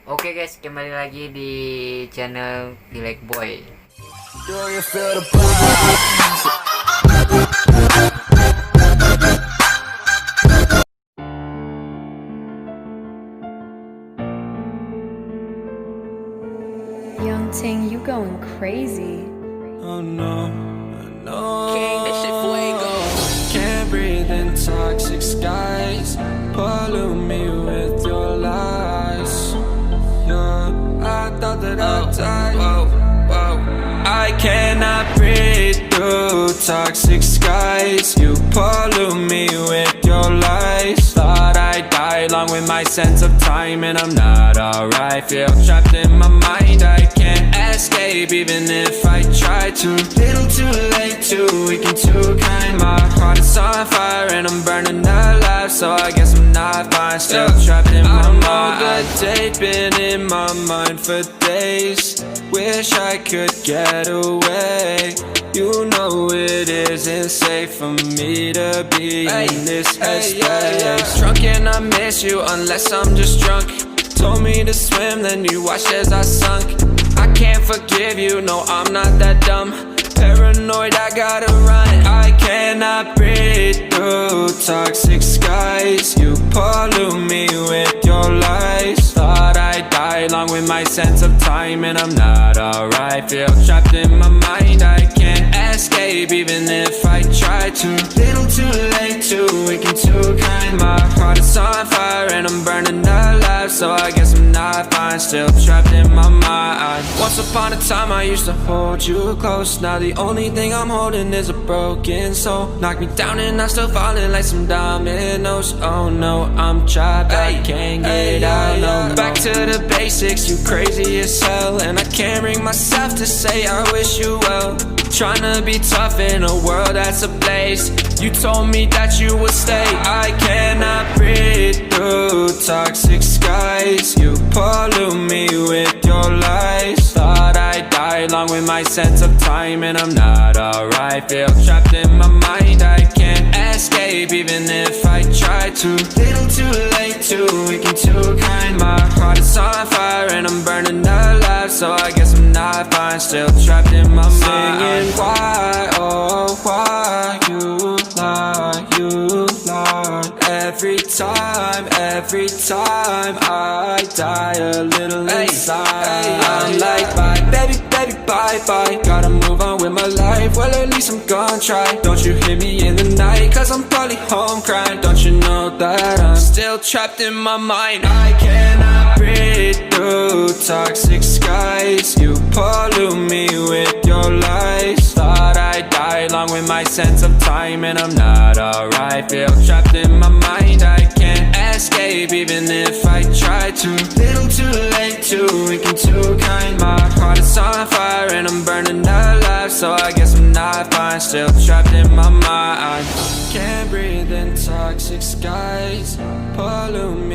Oke guys, kembali lagi di channel Dilek Boy. Young Ting, you going crazy. Oh no, no. King, that shit fuego. Can't breathe in toxic skies. Pollute me with your lies. Yeah, I thought that I'd die. I cannot breathe through toxic skies. You pollute me with your lies. Thought I'd die along with my sense of time, and I'm not alright. Feel trapped in my mind, I can't escape even if I try to. Little too late, too weak and too kind. My heart is on fire and I'm burning alive, so I guess I'm not fine. Still trapped in my mind. The day been in my mind for days. Wish I could get away. You know it isn't safe for me to be in this headspace. Drunk and I miss you unless I'm just drunk. Told me to swim, then you watched as I sunk. I can't forgive you, no I'm not that dumb. Paranoid, I gotta run. I cannot breathe through toxic skies. You pollute me with your lies. Thought I'd die along with my sense of time, and I'm not alright. Feel trapped in my mind, I can't escape even if I try to. Little too late, too weak and too kind. My heart is on fire and I'm burning alive, so I guess I'm not fine. Still trapped in my mind. Once upon a time I used to hold you close. Now the only thing I'm holding is a broken soul. Knock me down and I'm still falling like some dominoes. Oh no, I'm trapped, I can't get out, no. Back to the basics, you crazy as hell, and I can't bring myself to say I wish you well. Tryna be tough in a world that's ablaze. You told me that you would stay. I cannot breathe through toxic skies. You pollute me with your lies. Thought I'd die along with my sense of time, and I'm not alright. Feel trapped in my mind, I can't escape even if I try to. Little too late, too weak and too kind. My heart is on fire and I'm burning alive, so I guess I'm not fine. Still trapped in my mind. Singing why, oh why you lie, you lie. Every time I die a little inside. I'm like bye, baby, baby, bye, bye. Gotta move on with my life, well at least I'm gonna try. Don't you hit me in the night, cause I'm probably home crying. Don't you know that I'm still trapped in my mind. I cannot breathe through toxic skies. You pollute me with your lies. Thought I'd die along with my sense of time, and I'm not alright. Feel trapped in my mind, I can't escape even if I try to. Little too late, too weak and too kind. My heart is on fire and I'm burning alive, so I guess I'm not fine. Still trapped in my mind. Can't breathe in toxic skies. Pollute me